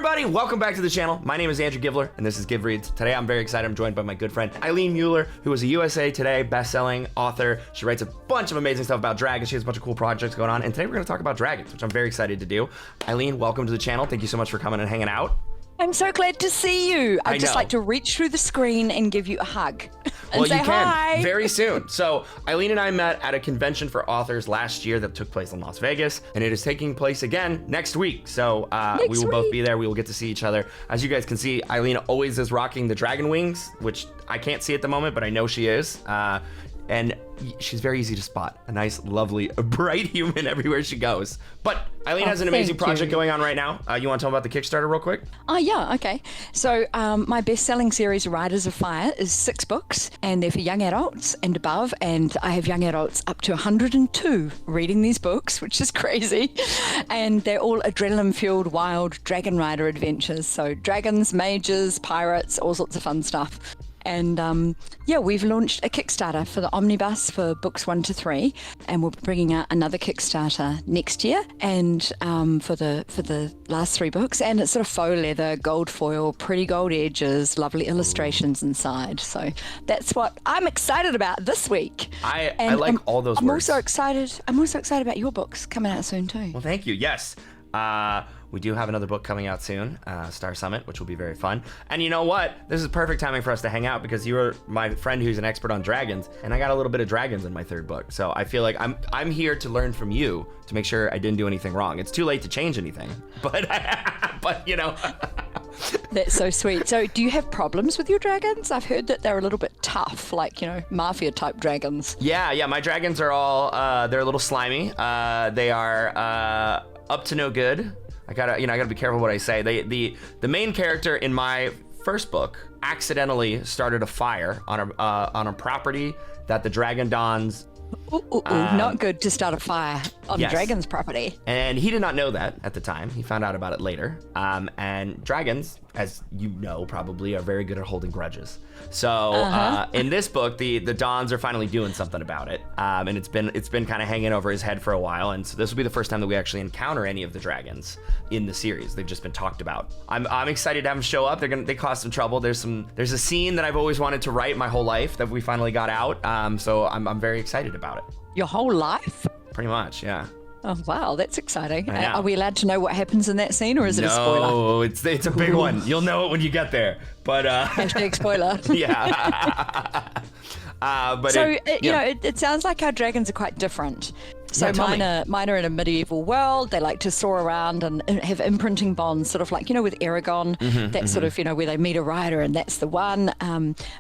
everybody, welcome back to the channel. My name is Andrew Givler, and this is GivReads. Today I'm very excited. I'm joined by my good friend Eileen Mueller, who is a USA Today best-selling author. She writes a bunch of amazing stuff about dragons. She has a bunch of cool projects going on, and today we're going to talk about dragons, which I'm very excited to do. Eileen, welcome to the channel. Thank you so much for coming and hanging out. I'm so glad to see you. I'd just like to reach through the screen and give you a hug. And say you can hi. Very soon. So Eileen and I met at a convention for authors last year that took place in Las Vegas, and it is taking place again next week. So we will both be there. We will get to see each other. As you guys can see, Eileen always is rocking the dragon wings, which I can't see at the moment, but I know she is. And she's very easy to spot. A nice, lovely, bright human everywhere she goes. But Eileen has an amazing project going on right now. You want to tell about the Kickstarter real quick? Oh, yeah, okay. So my best-selling series, Riders of Fire, is 6 books, and they're for young adults and above, and I have young adults up to 102 reading these books, which is crazy. And they're all adrenaline-fueled, wild dragon rider adventures. So dragons, mages, pirates, all sorts of fun stuff. And yeah, we've launched a Kickstarter for the omnibus for books 1 to 3, and we'll be bringing out another Kickstarter next year, and for the last 3 books. And it's sort of faux leather, gold foil, pretty gold edges, lovely illustrations inside. So that's what I'm excited about this week. I like all those words. I'm also excited about your books coming out soon too. Well, thank you. Yes. We do have another book coming out soon, Star Summit, which will be very fun. And you know what? This is perfect timing for us to hang out because you are my friend who's an expert on dragons, and I got a little bit of dragons in my 3rd book. So I feel like I'm here to learn from you to make sure I didn't do anything wrong. It's too late to change anything, but you know. That's so sweet. So do you have problems with your dragons? I've heard that they're a little bit tough, like, you know, mafia type dragons. Yeah, my dragons are all, they're a little slimy. They are up to no good. I gotta be careful what I say. The main character in my 1st book accidentally started a fire on a property that the Dragon Dons. Not good to start a fire on a dragon's property. And he did not know that at the time. He found out about it later. And dragons, as you know, probably are very good at holding grudges. So in this book, the Dons are finally doing something about it. And it's been kind of hanging over his head for a while. And so this will be the first time that we actually encounter any of the dragons in the series. They've just been talked about. I'm excited to have them show up. They cause some trouble. There's a scene that I've always wanted to write my whole life that we finally got out. So I'm very excited about it. Your whole life? Pretty much, yeah. Oh, wow, that's exciting. Are we allowed to know what happens in that scene, or is it a spoiler? No, it's a big one. You'll know it when you get there. But hashtag spoiler. Yeah. But so it sounds like our dragons are quite different. So mine are in a medieval world. They like to soar around and have imprinting bonds, sort of like, with Aragon, sort of, where they meet a rider and that's the one.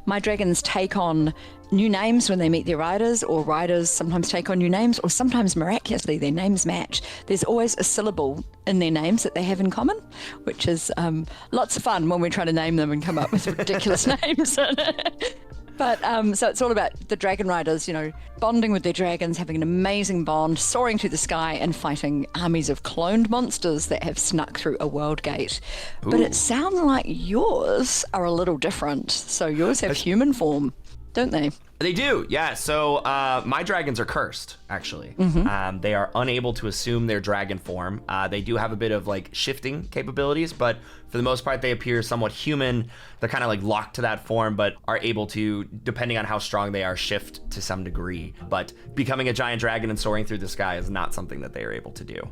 My dragons take on new names when they meet their riders, or riders sometimes take on new names, or sometimes miraculously their names match. There's always a syllable in their names that they have in common, which is lots of fun when we're trying to name them and come up with ridiculous names. But so it's all about the dragon riders, bonding with their dragons, having an amazing bond, soaring through the sky and fighting armies of cloned monsters that have snuck through a world gate. Ooh. But it sounds like yours are a little different. So yours have human form, don't they? They do, yeah. So my dragons are cursed, actually. They are unable to assume their dragon form. They do have a bit of shifting capabilities, but for the most part, they appear somewhat human. They're kind of locked to that form, but are able to, depending on how strong they are, shift to some degree. But becoming a giant dragon and soaring through the sky is not something that they are able to do.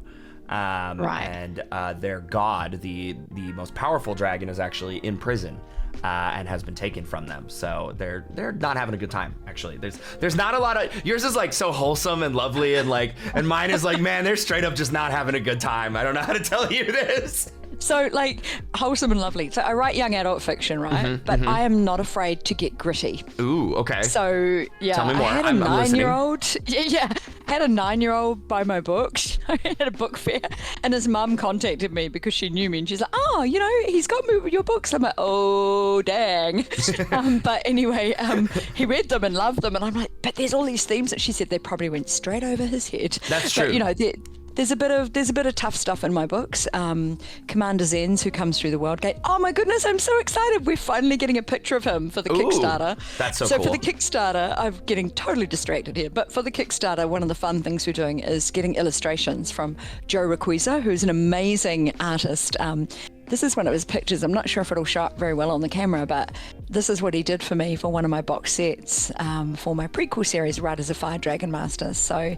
And their god, the most powerful dragon, is actually in prison. And has been taken from them, so they're not having a good time. Actually, there's not a lot of yours is so wholesome and lovely and mine is man, they're straight up just not having a good time. I don't know how to tell you this. So wholesome and lovely. So I write young adult fiction, right? But I am not afraid to get gritty. Ooh, okay. So yeah, tell me more. I had a 9-year-old. Had a 9-year-old buy my books at a book fair, and his mum contacted me because she knew me, and she's like, "Oh, he's got me your books." I'm like, "Oh, dang!" But anyway, he read them and loved them, and I'm like, "But there's all these themes that she said they probably went straight over his head." That's true. But, There's a bit of tough stuff in my books. Commander Zenz, who comes through the World Gate. Oh my goodness, I'm so excited. We're finally getting a picture of him for the Kickstarter. That's so cool. So for the Kickstarter, I'm getting totally distracted here, but for the Kickstarter, one of the fun things we're doing is getting illustrations from Joe Requisa, who's an amazing artist. this is one of his pictures. I'm not sure if it'll show up very well on the camera, but this is what he did for me for one of my box sets for my prequel series, Riders of Fire Dragon Masters. So,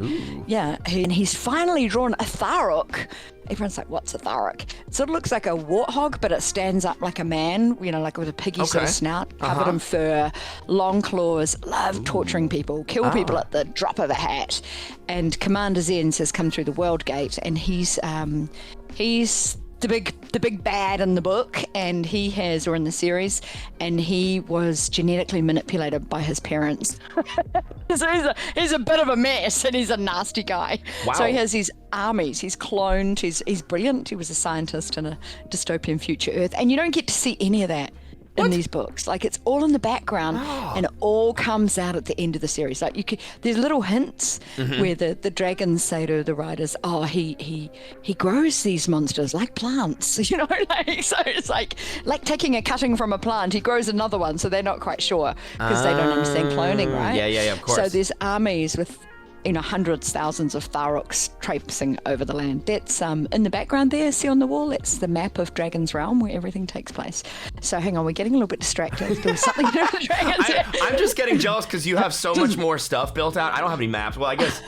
yeah, and he's finally drawn a Tharok. Everyone's like, what's a Tharok? It sort of looks like a warthog, but it stands up like a man, you know, like with a piggy sort of snout, covered in fur, long claws, love torturing people, kill people at the drop of a hat. And Commander Zenz has come through the World Gate, and he's the big bad in the book, and he has, or in the series, and he was genetically manipulated by his parents. So he's a bit of a mess, and he's a nasty guy. Wow. So he has these armies. He's cloned. He's brilliant. He was a scientist in a dystopian future Earth, and you don't get to see any of that in these books. Like, it's all in the background, and it all comes out at the end of the series. Like, there's little hints where the dragons say to the riders, "Oh, he grows these monsters like plants," you know. Like, so it's like taking a cutting from a plant. He grows another one, so they're not quite sure because they don't understand cloning, right? Yeah, of course. So there's armies with, you know, hundreds, thousands of Tharoks traipsing over the land. That's in the background there, see on the wall, it's the map of Dragon's Realm where everything takes place. So hang on, we're getting a little bit distracted. There was something to do with dragons here. I'm just getting jealous because you have so much more stuff built out. I don't have any maps. Well, I guess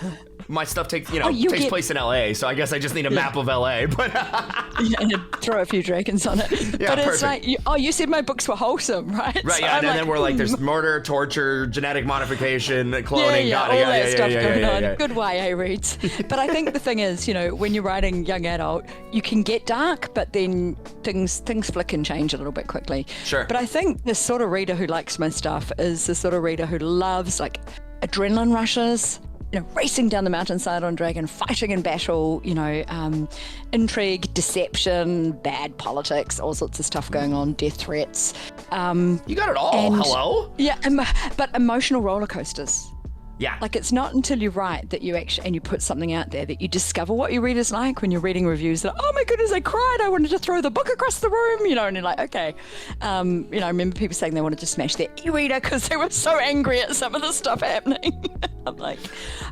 my stuff takes place in LA, so I guess I just need a map of LA. But and throw a few dragons on it. Yeah, but it's perfect. like, you said my books were wholesome, right? Right, so yeah, and then we're like, there's murder, torture, genetic modification, cloning, all that stuff going on. Yeah. Good YA reads. But I think the thing is, you know, when you're writing young adult, you can get dark, but then things flick and change a little bit quickly. Sure. But I think the sort of reader who likes my stuff is the sort of reader who loves like adrenaline rushes, you know, racing down the mountainside on dragon, fighting in battle, you know, intrigue, deception, bad politics, all sorts of stuff going on, death threats. You got it all. Hello? Yeah, but emotional roller coasters. Yeah. Like, it's not until you write that you actually, and you put something out there, that you discover what your readers like. When you're reading reviews that, oh my goodness, I cried, I wanted to throw the book across the room, you know, and you're like, okay. You know, I remember people saying they wanted to smash their e-reader because they were so angry at some of the stuff happening. I'm like,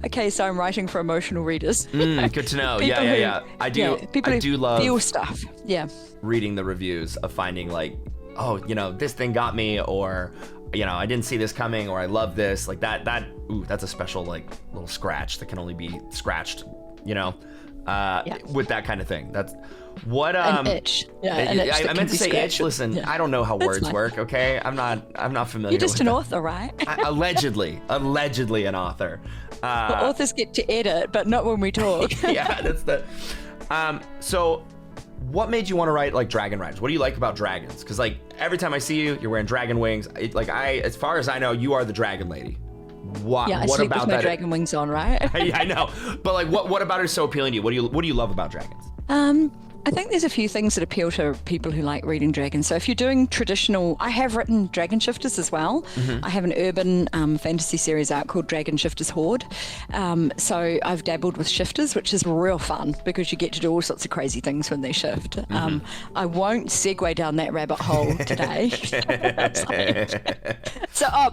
okay, so I'm writing for emotional readers. Good to know. Yeah. I do love feel stuff. Yeah. Reading the reviews of finding like, oh, you know, this thing got me, or, you know, I didn't see this coming, or I love this, like that's a special like little scratch that can only be scratched, you know, with that kind of thing. That's what an itch. Yeah, an itch I meant to say scratched. itch. Listen, I don't know how words work. Okay, I'm not familiar. You're just with an that. author, right? Allegedly an author. Well, authors get to edit, but not when we talk. Yeah, that's the. So, what made you want to write like dragon riders? What do you like about dragons? Because like every time I see you, you're wearing dragon wings. As far as I know, you are the dragon lady. What I sleep about with my that? dragon wings on, right? Yeah, I know. But like, what about it is so appealing to you? What do you love about dragons? I think there's a few things that appeal to people who like reading dragons. So if you're doing traditional, I have written Dragon Shifters as well. I have an urban fantasy series out called Dragon Shifters Horde. So I've dabbled with shifters, which is real fun because you get to do all sorts of crazy things when they shift. I won't segue down that rabbit hole today.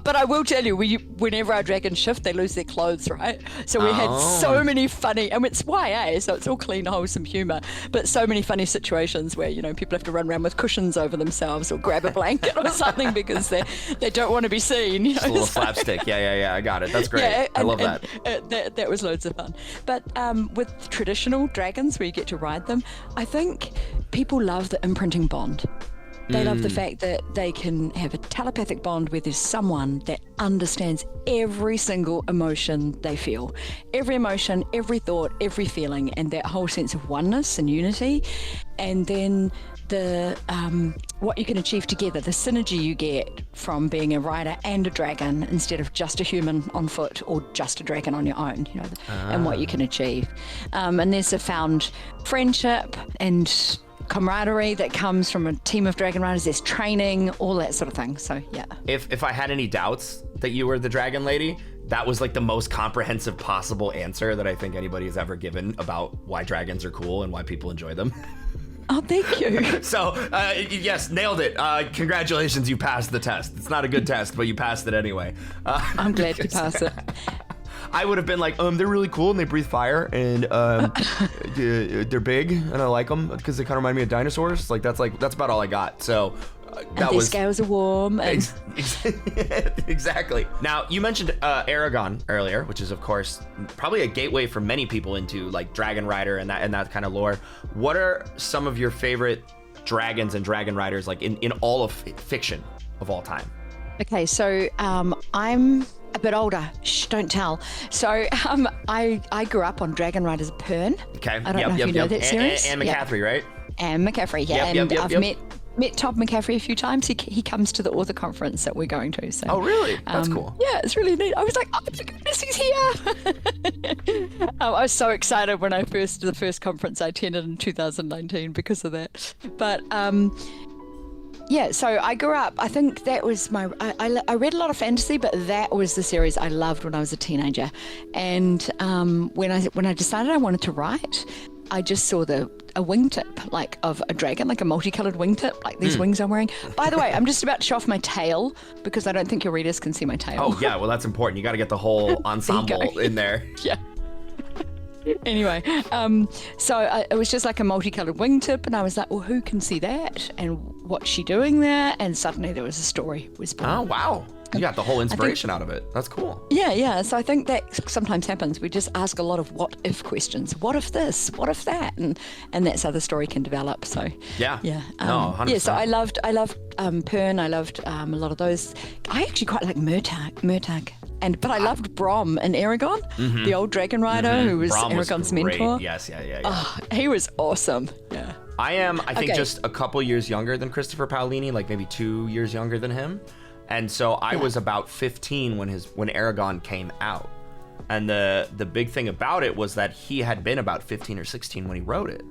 But I will tell you, whenever our dragons shift, they lose their clothes, right? So we had so many funny, and it's YA, so it's all clean, wholesome humor, but so many funny situations where, you know, people have to run around with cushions over themselves or grab a blanket or something because they don't want to be seen. You know? Just a little slapstick. Yeah, I got it. That's great. Yeah, I love that. That was loads of fun. But with traditional dragons where you get to ride them, I think people love the imprinting bond. They love the fact that they can have a telepathic bond where there's someone that understands every single emotion they feel. Every emotion, every thought, every feeling, and that whole sense of oneness and unity. And then the what you can achieve together, the synergy you get from being a rider and a dragon instead of just a human on foot or just a dragon on your own, you know, and what you can achieve. And there's a found friendship and camaraderie that comes from a team of dragon riders. There's training, all that sort of thing. So yeah. If I had any doubts that you were the dragon lady, that was like the most comprehensive possible answer that I think anybody has ever given about why dragons are cool and why people enjoy them. Oh, thank you. So, yes, nailed it. Congratulations, you passed the test. It's not a good test, but you passed it anyway. I'm glad to pass it. I would have been like, they're really cool and they breathe fire and they're big and I like them because they kind of remind me of dinosaurs. Like that's about all I got. So that was scales are warm. And... Exactly. Now you mentioned Aragon earlier, which is of course probably a gateway for many people into like Dragon Rider and that kind of lore. What are some of your favorite dragons and dragon riders like in all of fiction of all time? Okay, so I'm a bit older. Shh, don't tell. So I grew up on Dragon Riders Pern. Okay. I don't know if you know that series. Anne McCaffrey, right? Anne McCaffrey, yeah. I've met Todd McCaffrey a few times. He comes to the author conference that we're going to. So. Oh, really? That's cool. Yeah, it's really neat. I was like, oh my goodness, he's here. I was so excited when the first conference I attended in 2019 because of that. But yeah, so I grew up, I think that was I read a lot of fantasy, but that was the series I loved when I was a teenager. And when I decided I wanted to write, I just saw a wingtip, like of a dragon, like a multicolored wingtip, like these wings I'm wearing. By the way, I'm just about to show off my tail because I don't think your readers can see my tail. Oh yeah, well that's important. You got to get the whole ensemble in there. Yeah. Anyway, so it was just like a multicolored wingtip, and I was like, well, who can see that? And what's she doing there? And suddenly there was a story was born. Oh, wow. You got the whole inspiration out of it. That's cool. Yeah. So I think that sometimes happens. We just ask a lot of what if questions. What if this? What if that? And that's how the story can develop. So yeah. No, 100%. Yeah. So I loved Pern. I loved a lot of those. I actually quite like Murtagh. But I loved Brom and Aragon, the old dragon rider who was Brom Aragon's was great. mentor. Yes, yeah. Oh, he was awesome. Yeah. I think just a couple years younger than Christopher Paolini, like maybe 2 years younger than him. And so I was about 15 when Aragon came out. And the big thing about it was that he had been about 15 or 16 when he wrote it.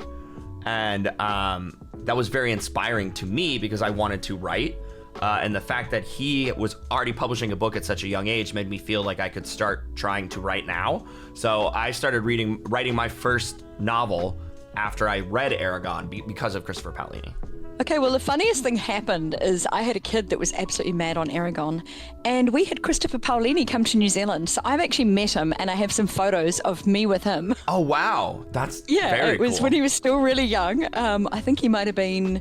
And that was very inspiring to me because I wanted to write. And the fact that he was already publishing a book at such a young age made me feel like I could start trying to write now. So I started writing my first novel after I read Aragon because of Christopher Paolini. Okay, well, the funniest thing happened is I had a kid that was absolutely mad on Aragon, and we had Christopher Paolini come to New Zealand. So I've actually met him, and I have some photos of me with him. Oh, wow. That's very cool. Yeah, it was when he was still really young. I think he might have been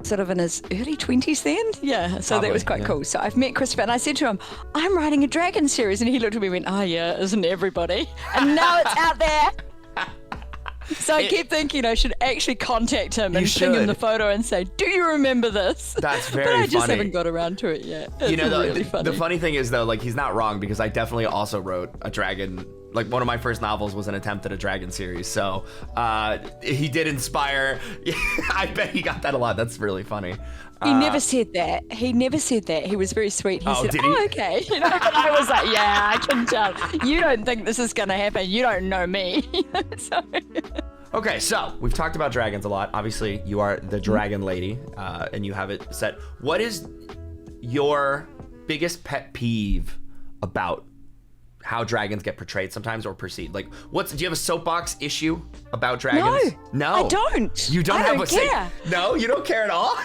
sort of in his early 20s then. Yeah, so Probably, that was quite cool. So I've met Christopher, and I said to him, I'm writing a dragon series. And he looked at me and went, oh, yeah, isn't everybody? And now it's out there. So I keep thinking I should actually contact him and ping him the photo and say, do you remember this? That's very funny. But I just haven't got around to it yet. It's really funny. The funny thing is, though, like, he's not wrong because I definitely also wrote a dragon. Like, one of my first novels was an attempt at a dragon series. So he did inspire. I bet he got that a lot. That's really funny. He never said that. He was very sweet. He said, did he? oh, okay. And I was like, yeah, I can tell. You don't think this is going to happen. You don't know me. So... Okay, so we've talked about dragons a lot. Obviously, you are the dragon lady, and you have it set. What is your biggest pet peeve about how dragons get portrayed sometimes or perceived? Like, do you have a soapbox issue about dragons? No, I don't. You don't I don't care. No, you don't care at all?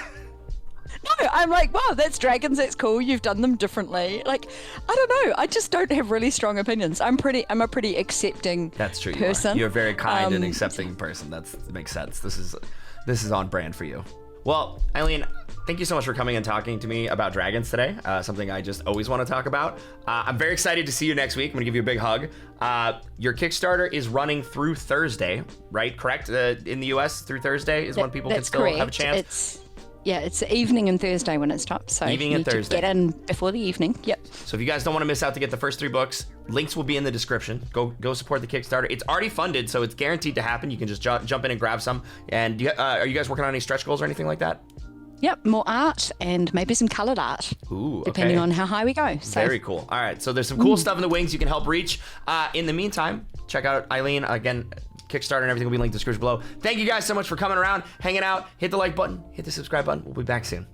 No, I'm like, wow, that's dragons, that's cool. You've done them differently. Like, I don't know. I just don't have really strong opinions. I'm a pretty accepting person. You're a very kind and accepting person. That makes sense. This is on brand for you. Well, Eileen, thank you so much for coming and talking to me about dragons today. Something I just always want to talk about. I'm very excited to see you next week. I'm going to give you a big hug. Your Kickstarter is running through Thursday, right? Correct? In the US, through Thursday is when people can still have a chance? It's the evening and Thursday when it stops. So evening you and need Thursday. to get in before the evening. Yep. So if you guys don't want to miss out to get the first 3 books, links will be in the description. Go support the Kickstarter. It's already funded, so it's guaranteed to happen. You can just jump in and grab some. And are you guys working on any stretch goals or anything like that? Yep, more art and maybe some colored art. Ooh, okay. Depending on how high we go. So. Very cool. All right, so there's some cool stuff in the wings you can help reach. In the meantime, check out Eileen. Again, Kickstarter and everything will be linked in the description below. Thank you guys so much for coming around, hanging out. Hit the like button, hit the subscribe button. We'll be back soon.